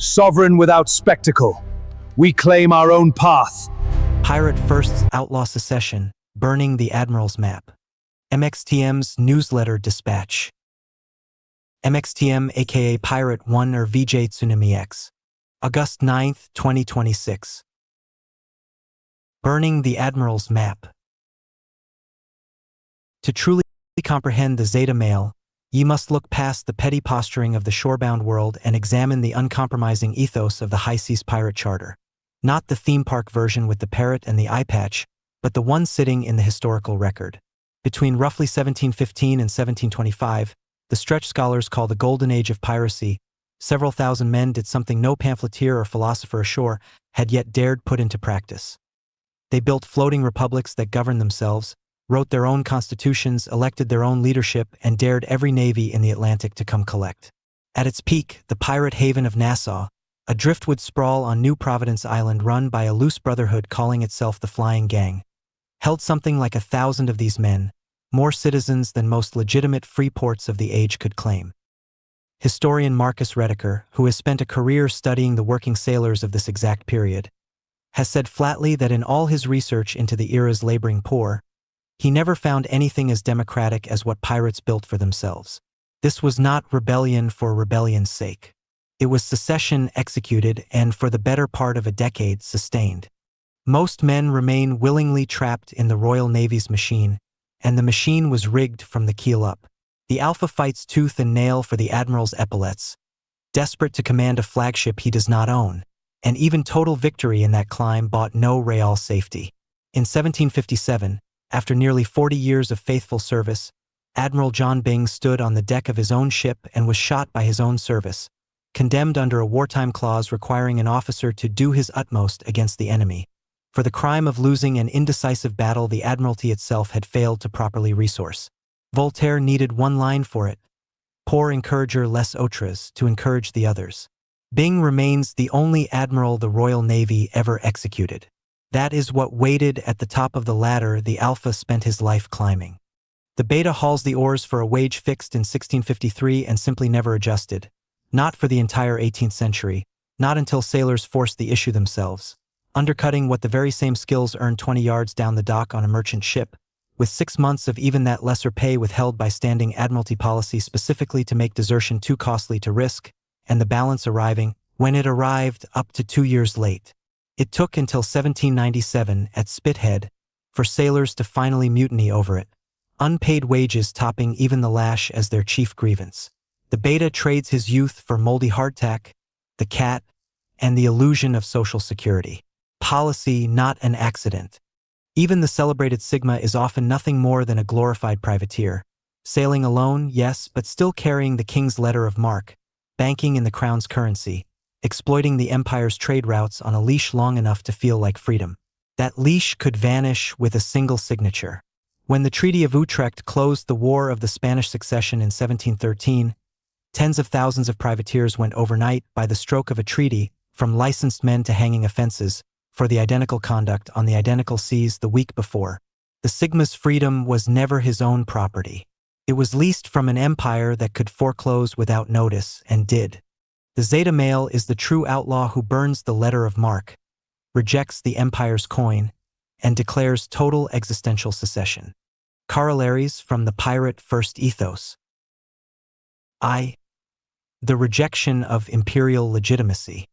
Sovereign without spectacle. We claim our own path. Pirate First's Outlaw Secession, burning the Admiral's map. MXTM's newsletter dispatch. MXTM aka Pirate 1 or VJ Tsunami X. August 9, 2026. Burning the Admiral's map. To truly comprehend the Zeta Mail, ye must look past the petty posturing of the shorebound world and examine the uncompromising ethos of the High Seas Pirate Charter. Not the theme park version with the parrot and the eye patch, but the one sitting in the historical record. Between roughly 1715 and 1725, the stretch scholars call the golden age of piracy, several thousand men did something no pamphleteer or philosopher ashore had yet dared put into practice. They built floating republics that governed themselves, wrote their own constitutions, elected their own leadership, and dared every navy in the Atlantic to come collect. At its peak, the pirate haven of Nassau, a driftwood sprawl on New Providence Island run by a loose brotherhood calling itself the Flying Gang, held something like 1,000 of these men, more citizens than most legitimate free ports of the age could claim. Historian Marcus Rediker, who has spent a career studying the working sailors of this exact period, has said flatly that in all his research into the era's laboring poor, he never found anything as democratic as what pirates built for themselves. This was not rebellion for rebellion's sake. It was secession executed and for the better part of a decade sustained. Most men remain willingly trapped in the Royal Navy's machine, and the machine was rigged from the keel up. The Alpha fights tooth and nail for the Admiral's epaulets, desperate to command a flagship he does not own, and even total victory in that climb bought no real safety. In 1757, after nearly 40 years of faithful service, Admiral John Byng stood on the deck of his own ship and was shot by his own service, condemned under a wartime clause requiring an officer to do his utmost against the enemy. For the crime of losing an indecisive battle the Admiralty itself had failed to properly resource. Voltaire needed one line for it: pour encourager les autres, to encourage the others. Byng remains the only admiral the Royal Navy ever executed. That is what waited at the top of the ladder the Alpha spent his life climbing. The Beta hauls the oars for a wage fixed in 1653 and simply never adjusted. Not for the entire 18th century, not until sailors forced the issue themselves, undercutting what the very same skills earned 20 yards down the dock on a merchant ship, with 6 months of even that lesser pay withheld by standing Admiralty policy specifically to make desertion too costly to risk, and the balance arriving, when it arrived, up to 2 years late. It took until 1797 at Spithead for sailors to finally mutiny over it, unpaid wages topping even the lash as their chief grievance. The Beta trades his youth for moldy hardtack, the cat, and the illusion of social security. Policy, not an accident. Even the celebrated Sigma is often nothing more than a glorified privateer, sailing alone, yes, but still carrying the king's letter of marque, banking in the crown's currency, exploiting the empire's trade routes on a leash long enough to feel like freedom. That leash could vanish with a single signature. When the Treaty of Utrecht closed the War of the Spanish Succession in 1713, tens of thousands of privateers went overnight by the stroke of a treaty from licensed men to hanging offenses for the identical conduct on the identical seas the week before. The Sigma's freedom was never his own property. It was leased from an empire that could foreclose without notice, and did. The Zeta Mail is the true outlaw who burns the letter of marque, rejects the empire's coin, and declares total existential secession. Corollaries from the Pirate First ethos. The rejection of imperial legitimacy.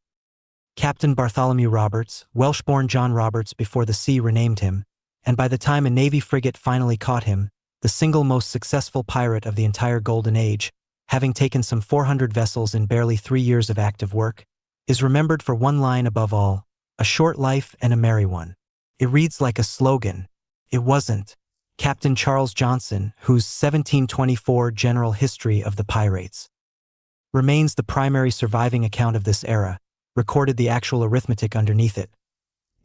Captain Bartholomew Roberts, Welsh-born John Roberts before the sea renamed him, and by the time a Navy frigate finally caught him, the single most successful pirate of the entire Golden Age, having taken some 400 vessels in barely 3 years of active work, is remembered for one line above all: a short life and a merry one. It reads like a slogan. It wasn't. Captain Charles Johnson, whose 1724 General History of the Pirates remains the primary surviving account of this era, recorded the actual arithmetic underneath it.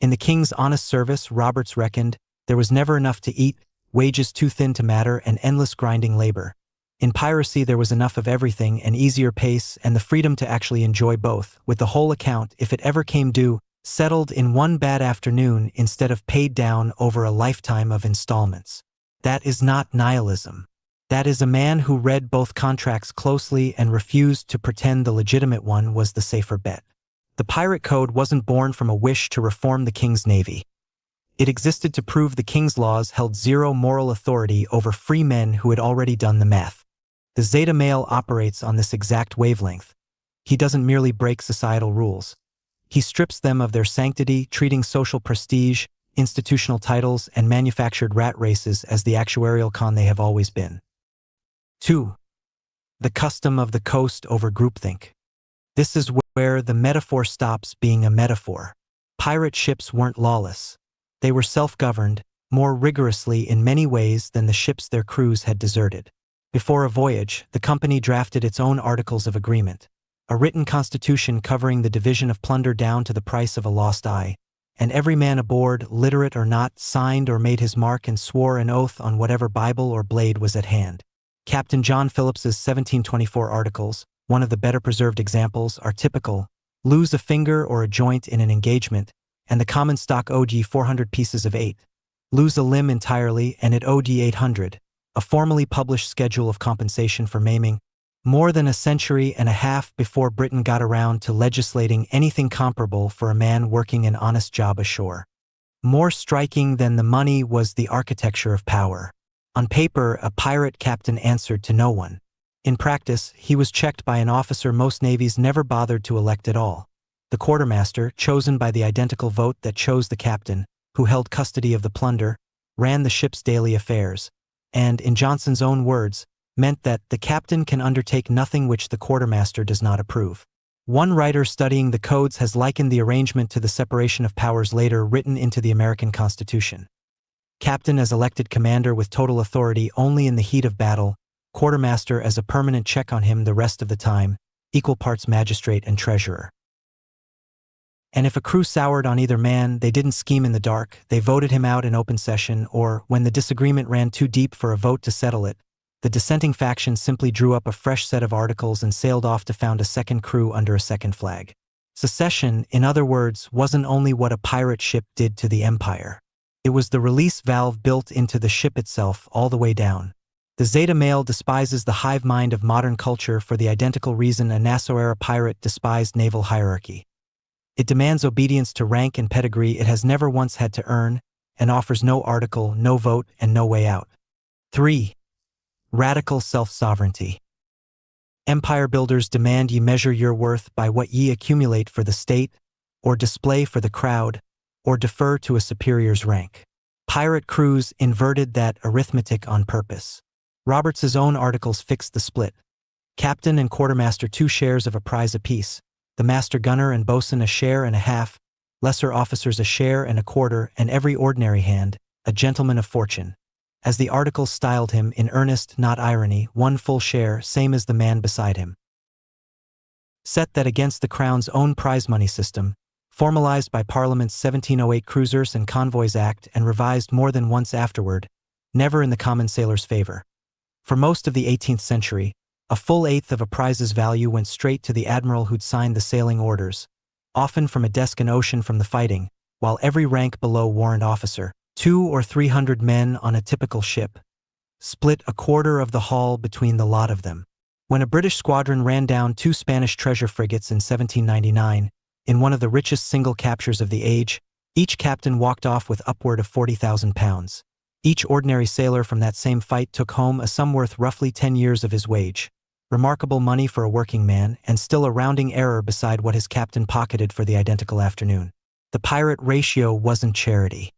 In the king's honest service, Roberts reckoned, there was never enough to eat, wages too thin to matter, and endless grinding labor. In piracy there was enough of everything, an easier pace, and the freedom to actually enjoy both, with the whole account, if it ever came due, settled in one bad afternoon instead of paid down over a lifetime of installments. That is not nihilism. That is, a man who read both contracts closely and refused to pretend the legitimate one was the safer bet. The pirate code wasn't born from a wish to reform the king's navy. It existed to prove the king's laws held zero moral authority over free men who had already done the math. The Zeta male operates on this exact wavelength. He doesn't merely break societal rules. He strips them of their sanctity, treating social prestige, institutional titles, and manufactured rat races as the actuarial con they have always been. 2. The custom of the coast over groupthink. This is where the metaphor stops being a metaphor. Pirate ships weren't lawless. They were self-governed, more rigorously in many ways than the ships their crews had deserted. Before a voyage, the company drafted its own articles of agreement, a written constitution covering the division of plunder down to the price of a lost eye, and every man aboard, literate or not, signed or made his mark and swore an oath on whatever Bible or blade was at hand. Captain John Phillips's 1724 articles, one of the better preserved examples, are typical. Lose a finger or a joint in an engagement, and the common stock owed ye 400 pieces of 8. Lose a limb entirely, and it owed ye 800. A formally published schedule of compensation for maiming, more than a century and a half before Britain got around to legislating anything comparable for a man working an honest job ashore. More striking than the money was the architecture of power. On paper, a pirate captain answered to no one. In practice, he was checked by an officer most navies never bothered to elect at all. The quartermaster, chosen by the identical vote that chose the captain, who held custody of the plunder, ran the ship's daily affairs, and, in Johnson's own words, meant that the captain can undertake nothing which the quartermaster does not approve. One writer studying the codes has likened the arrangement to the separation of powers later written into the American Constitution. Captain as elected commander with total authority only in the heat of battle, quartermaster as a permanent check on him the rest of the time, equal parts magistrate and treasurer. And if a crew soured on either man, they didn't scheme in the dark, they voted him out in open session, or, when the disagreement ran too deep for a vote to settle it, the dissenting faction simply drew up a fresh set of articles and sailed off to found a second crew under a second flag. Secession, in other words, wasn't only what a pirate ship did to the empire. It was the release valve built into the ship itself all the way down. The Zeta male despises the hive mind of modern culture for the identical reason a Nassau-era pirate despised naval hierarchy. It demands obedience to rank and pedigree it has never once had to earn, and offers no article, no vote, and no way out. 3. Radical self-sovereignty. Empire builders demand ye measure your worth by what ye accumulate for the state, or display for the crowd, or defer to a superior's rank. Pirate crews inverted that arithmetic on purpose. Roberts's own articles fixed the split. Captain and quartermaster 2 shares of a prize apiece, the master gunner and boatswain a share and a half, lesser officers a share and a quarter, and every ordinary hand, a gentleman of fortune. As the articles styled him, in earnest, not irony, 1 full share, same as the man beside him. Set that against the Crown's own prize money system, formalized by Parliament's 1708 Cruisers and Convoys Act and revised more than once afterward, never in the common sailor's favor. For most of the 18th century, a full eighth of a prize's value went straight to the admiral who'd signed the sailing orders, often from a desk in ocean from the fighting, while every rank below warrant officer, 200 or 300 men on a typical ship, split a quarter of the haul between the lot of them. When a British squadron ran down 2 Spanish treasure frigates in 1799, in one of the richest single captures of the age, each captain walked off with upward of £40,000. Each ordinary sailor from that same fight took home a sum worth roughly 10 years of his wage. Remarkable money for a working man, and still a rounding error beside what his captain pocketed for the identical afternoon. The pirate ratio wasn't charity.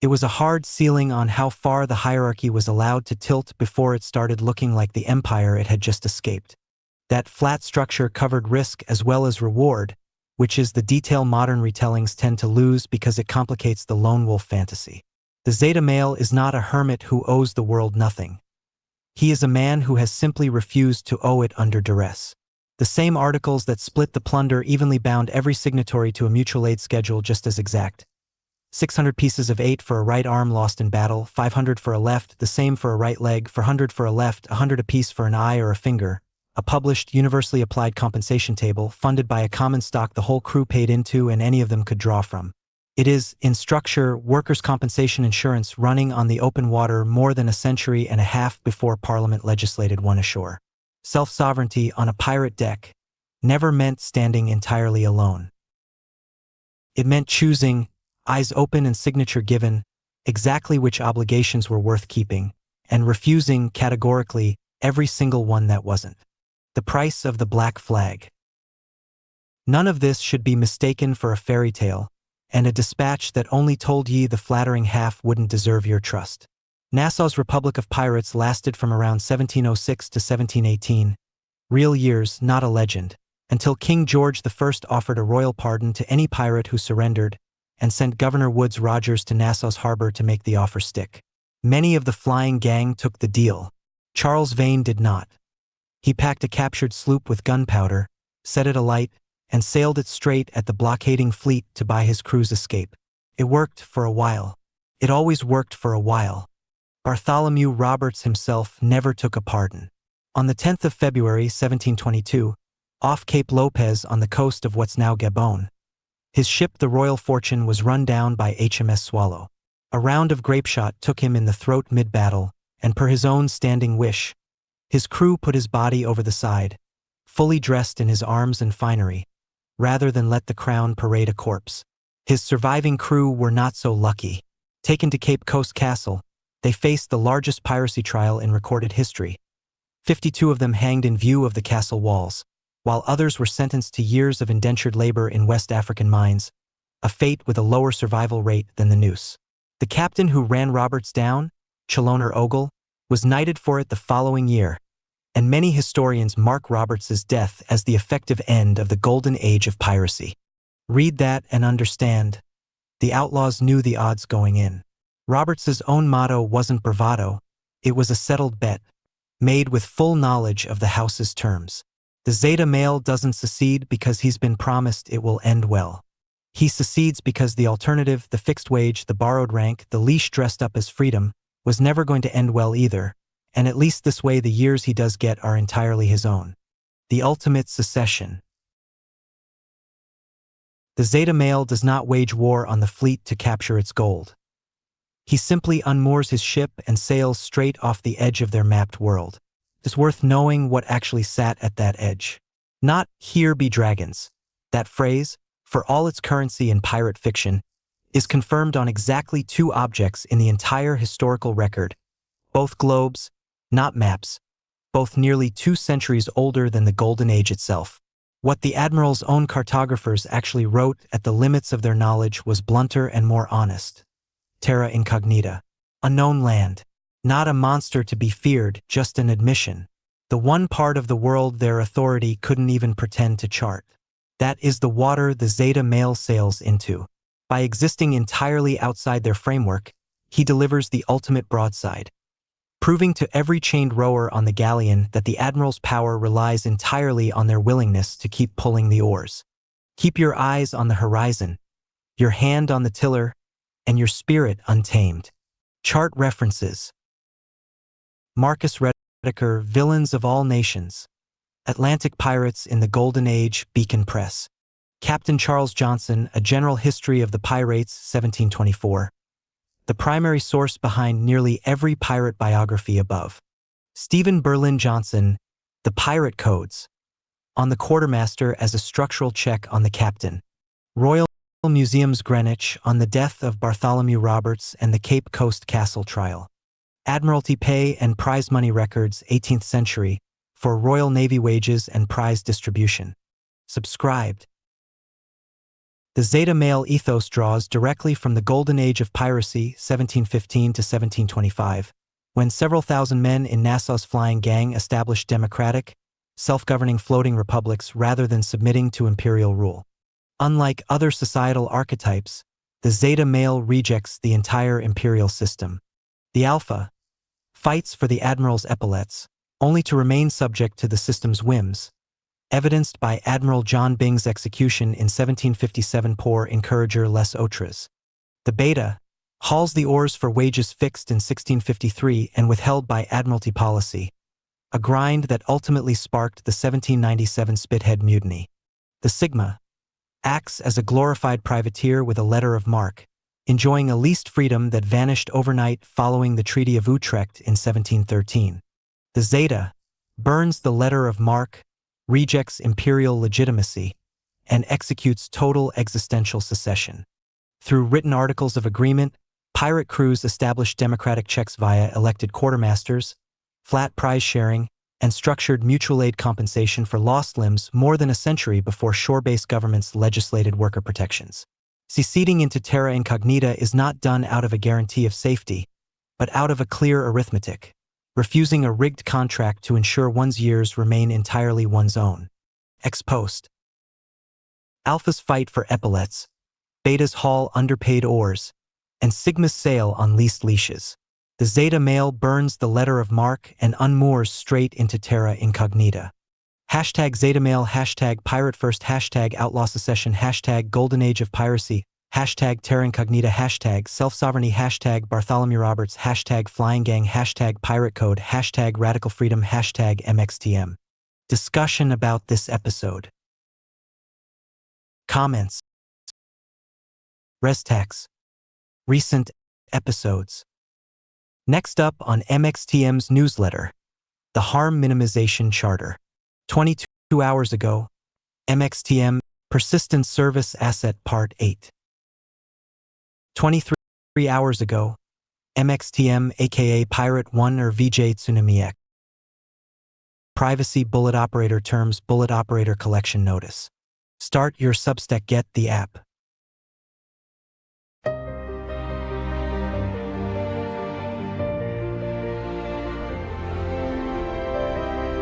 It was a hard ceiling on how far the hierarchy was allowed to tilt before it started looking like the empire it had just escaped. That flat structure covered risk as well as reward, which is the detail modern retellings tend to lose because it complicates the lone wolf fantasy. The Zeta male is not a hermit who owes the world nothing. He is a man who has simply refused to owe it under duress. The same articles that split the plunder evenly bound every signatory to a mutual aid schedule just as exact. 600 pieces of 8 for a right arm lost in battle, 500 for a left, the same for a right leg, 400 for a left, 100 apiece for an eye or a finger. A published, universally applied compensation table, funded by a common stock the whole crew paid into and any of them could draw from. It is, in structure, workers' compensation insurance running on the open water more than a century and a half before Parliament legislated one ashore. Self-sovereignty on a pirate deck never meant standing entirely alone. It meant choosing, eyes open and signature given, exactly which obligations were worth keeping, and refusing, categorically, every single one that wasn't. The price of the black flag. None of this should be mistaken for a fairy tale, and a dispatch that only told ye the flattering half wouldn't deserve your trust. Nassau's Republic of Pirates lasted from around 1706 to 1718, real years, not a legend, until King George I offered a royal pardon to any pirate who surrendered, and sent Governor Woodes Rogers to Nassau's harbor to make the offer stick. Many of the flying gang took the deal. Charles Vane did not. He packed a captured sloop with gunpowder, set it alight, and sailed it straight at the blockading fleet to buy his crew's escape. It worked for a while. It always worked for a while. Bartholomew Roberts himself never took a pardon. On the 10th of February 1722, off Cape Lopez on the coast of what's now Gabon, his ship the Royal Fortune was run down by HMS Swallow. A round of grapeshot took him in the throat mid-battle, and per his own standing wish, his crew put his body over the side, fully dressed in his arms and finery, rather than let the crown parade a corpse. His surviving crew were not so lucky. Taken to Cape Coast Castle, they faced the largest piracy trial in recorded history. 52 of them hanged in view of the castle walls, while others were sentenced to years of indentured labor in West African mines, a fate with a lower survival rate than the noose. The captain who ran Roberts down, Chaloner Ogle, was knighted for it the following year, and many historians mark Roberts's death as the effective end of the golden age of piracy. Read that and understand. The Outlaws knew the odds going in. Roberts's own motto wasn't bravado, it was a settled bet, made with full knowledge of the house's terms. The Zeta male doesn't secede because he's been promised it will end well. He secedes because the alternative, the fixed wage, the borrowed rank, the leash dressed up as freedom, was never going to end well either, and at least this way the years he does get are entirely his own. The ultimate secession. The Zeta male does not wage war on the fleet to capture its gold. He simply unmoors his ship and sails straight off the edge of their mapped world. It's worth knowing what actually sat at that edge. Not, "Here be dragons." That phrase, for all its currency in pirate fiction, is confirmed on exactly 2 objects in the entire historical record, both globes, not maps, both nearly 2 centuries older than the Golden Age itself. What the Admiral's own cartographers actually wrote at the limits of their knowledge was blunter and more honest. Terra incognita. Unknown land. Not a monster to be feared, just an admission. The one part of the world their authority couldn't even pretend to chart. That is the water the Zeta male sails into. By existing entirely outside their framework, he delivers the ultimate broadside, proving to every chained rower on the galleon that the Admiral's power relies entirely on their willingness to keep pulling the oars. Keep your eyes on the horizon, your hand on the tiller, and your spirit untamed. Chart references. Marcus Rediker, Villains of All Nations. Atlantic Pirates in the Golden Age, Beacon Press. Captain Charles Johnson, A General History of the Pirates, 1724. The primary source behind nearly every pirate biography above. Stephen Berlin Johnson, The Pirate Codes. On the Quartermaster as a structural check on the captain. Royal Museums Greenwich on the death of Bartholomew Roberts and the Cape Coast Castle trial. Admiralty Pay and Prize Money Records, 18th century, for Royal Navy wages and prize distribution. Subscribed. The Zeta male ethos draws directly from the Golden Age of Piracy, 1715 to 1725, when several thousand men in Nassau's flying gang established democratic, self-governing floating republics rather than submitting to imperial rule. Unlike other societal archetypes, the Zeta male rejects the entire imperial system. The Alpha fights for the Admiral's epaulets, only to remain subject to the system's whims, evidenced by Admiral John Byng's execution in 1757 pour encourager les autres. The Beta hauls the oars for wages fixed in 1653 and withheld by Admiralty policy, a grind that ultimately sparked the 1797 Spithead Mutiny. The Sigma acts as a glorified privateer with a letter of marque, enjoying a leased freedom that vanished overnight following the Treaty of Utrecht in 1713. The Zeta burns the letter of marque, rejects imperial legitimacy, and executes total existential secession. Through written articles of agreement, pirate crews established democratic checks via elected quartermasters, flat prize sharing, and structured mutual aid compensation for lost limbs more than a century before shore-based governments legislated worker protections. Seceding into terra incognita is not done out of a guarantee of safety, but out of a clear arithmetic, refusing a rigged contract to ensure one's years remain entirely one's own. Ex post. Alpha's fight for epaulets, Beta's haul underpaid oars, and Sigma's sail on leased leashes. The Zeta male burns the letter of marque and unmoors straight into terra incognita. Hashtag Zeta male, hashtag pirate first, hashtag outlaw secession, hashtag golden age of piracy, hashtag terra incognita, hashtag self-sovereignty, hashtag Bartholomew Roberts, hashtag flying gang, hashtag pirate code, hashtag radical freedom, hashtag MXTM. Discussion about this episode. Comments. Restax. Recent episodes. Next up on MXTM's newsletter, the Harm Minimization Charter. 22 hours ago, MXTM Persistent Service Asset Part 8. 23 hours ago, MXTM aka Pirate 1 or VJ Tsunami X. Privacy Bullet Operator Terms Bullet Operator Collection Notice. Start your Substack. Get the app.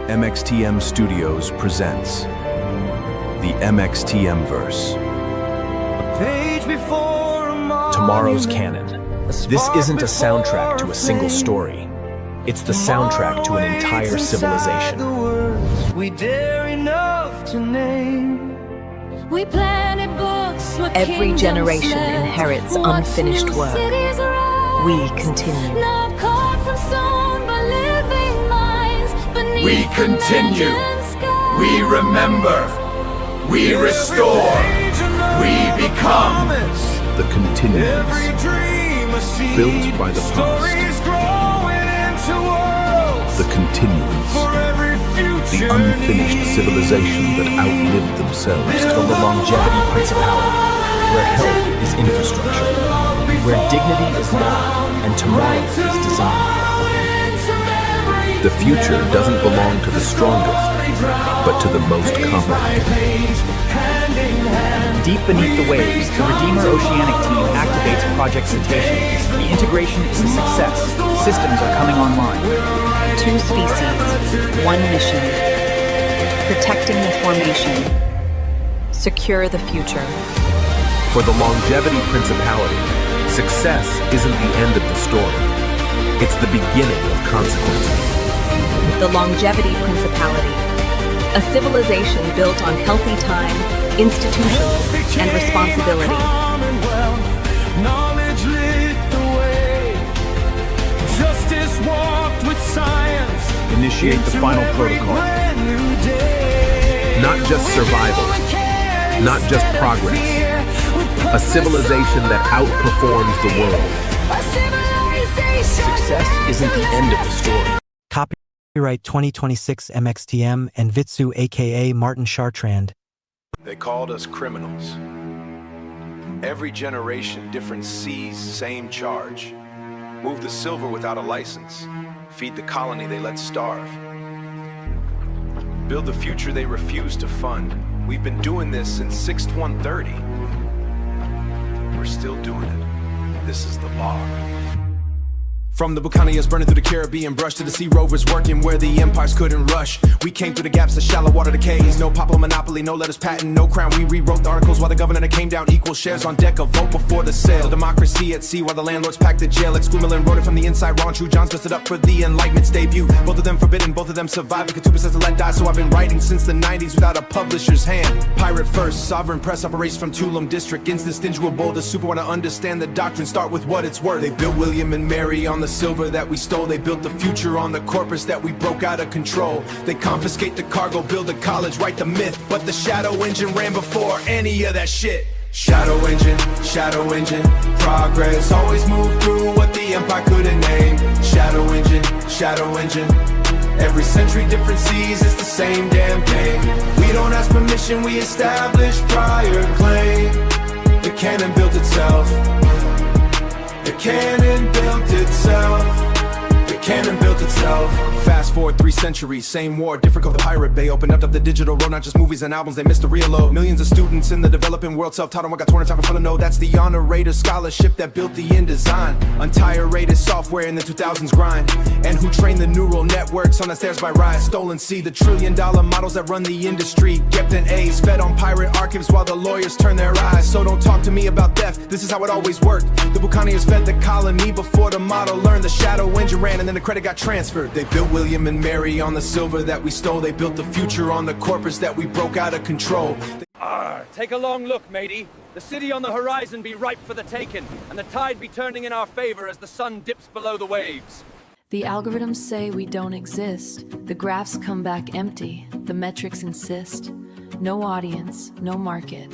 MXTM Studios presents the MXTM verse. Tomorrow's canon. This isn't a soundtrack to a single story. It's the soundtrack to an entire civilization. Every generation inherits unfinished work. We continue. We continue, we remember, we restore, we become. The continuance, built by the past. The continuance, the unfinished civilization that outlived themselves. The longevity principality, where health is infrastructure, where dignity is law, and tomorrow is design. The future doesn't belong to the strongest, but to the most competent. Deep beneath the waves, the Redeemer Oceanic team activates Project Secession. The integration is a success. Systems are coming online. 2 species, 1 mission. Protecting the formation. Secure the future. For the longevity principality, success isn't the end of the story. It's the beginning of consequences. The longevity principality. A civilization built on healthy time, institutions, and responsibility. Initiate the final protocol. Not just survival, not just progress. A civilization that outperforms the world. Success isn't the end of the story. Copyright 2026 MXTM and Vitsu aka Martin Chartrand. They called us criminals. Every generation, different seas, same charge. Move the silver without a license. Feed the colony they let starve. Build the future they refuse to fund. We've been doing this since 6130. We're still doing it. This is the log. From the Buccaneers burning through the Caribbean, brush to the sea rovers working where the empires couldn't rush. We came through the gaps, the shallow water decays. No pop monopoly, no letters patent, no crown. We rewrote the articles while the governor came down. Equal shares on deck, a vote before the sale. Democracy at sea while the landlords packed the jail. Exquemeling wrote it from the inside. Ron True Johns dressed it up for the Enlightenment's debut. Both of them forbidden, both of them survived. Because 2% to let die, so I've been writing since the 90s without a publisher's hand. Pirate first, sovereign press operates from Tulum District. Instant stingy bold, the super want to understand the doctrine. Start with what it's worth. They built William and Mary on the the silver that we stole. They built the future on the corpus that we broke out of control. They confiscate the cargo, build a college, write the myth. But the shadow engine ran before any of that shit. Shadow engine, progress always moved through what the empire couldn't name. Shadow engine, every century different seas, it's the same damn thing. We don't ask permission, we establish prior claim. The cannon built itself. The cannon built itself. The cannon built itself. Fast forward 3 centuries, same war, different color pirate bay. Opened up the digital road, not just movies and albums, they missed the real load. Millions of students in the developing world, self-taught on what got torn in time for fun to know. That's the honor rated scholarship that built the InDesign. Untire rated software in the 2000s grind. And who trained the neural networks on the stairs by Rise. Stolen sea, the $1 trillion models that run the industry. Kept in A's, fed on pirate archives while the lawyers turn their eyes. So don't talk to me about theft, this is how it always worked. The Buccaneers fed the colony before the model learned. The shadow engine ran and then the credit got transferred. They built William and Mary on the silver that we stole. They built the future on the corpus that we broke out of control. Take a long look, matey. The city on the horizon be ripe for the taking, and the tide be turning in our favor as the sun dips below the waves. The algorithms say we don't exist. The graphs come back empty. The metrics insist. No audience, no market,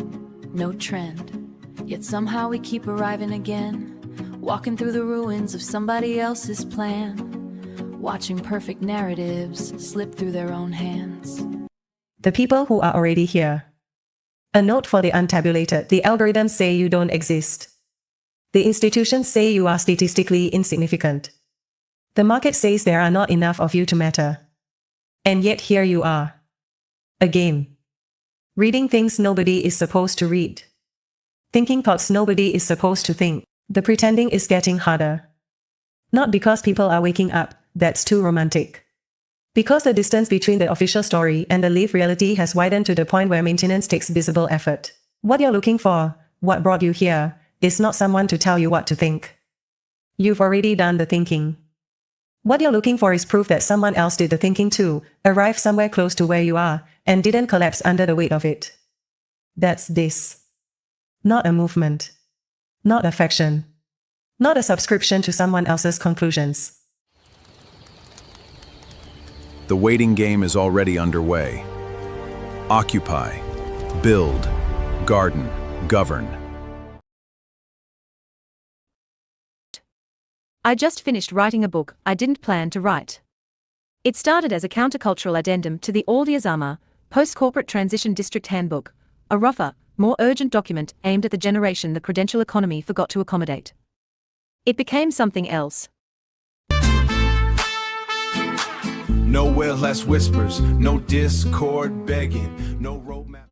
no trend. Yet somehow we keep arriving again, walking through the ruins of somebody else's plan. Watching perfect narratives slip through their own hands. The people who are already here. A note for the untabulated. The algorithms say you don't exist. The institutions say you are statistically insignificant. The market says there are not enough of you to matter. And yet here you are. Again. Reading things nobody is supposed to read. Thinking thoughts nobody is supposed to think. The pretending is getting harder. Not because people are waking up. That's too romantic. Because the distance between the official story and the lived reality has widened to the point where maintenance takes visible effort. What you're looking for, what brought you here, is not someone to tell you what to think. You've already done the thinking. What you're looking for is proof that someone else did the thinking too, arrived somewhere close to where you are, and didn't collapse under the weight of it. That's this. Not a movement. Not a faction. Not a subscription to someone else's conclusions. The waiting game is already underway. Occupy, build, garden, govern. I just finished writing a book I didn't plan to write. It started as a countercultural addendum to the Aldiyazama Post-Corporate Transition District Handbook, a rougher, more urgent document aimed at the generation the credential economy forgot to accommodate. It became something else. Nowhere less whispers, no discord begging, no roadmap.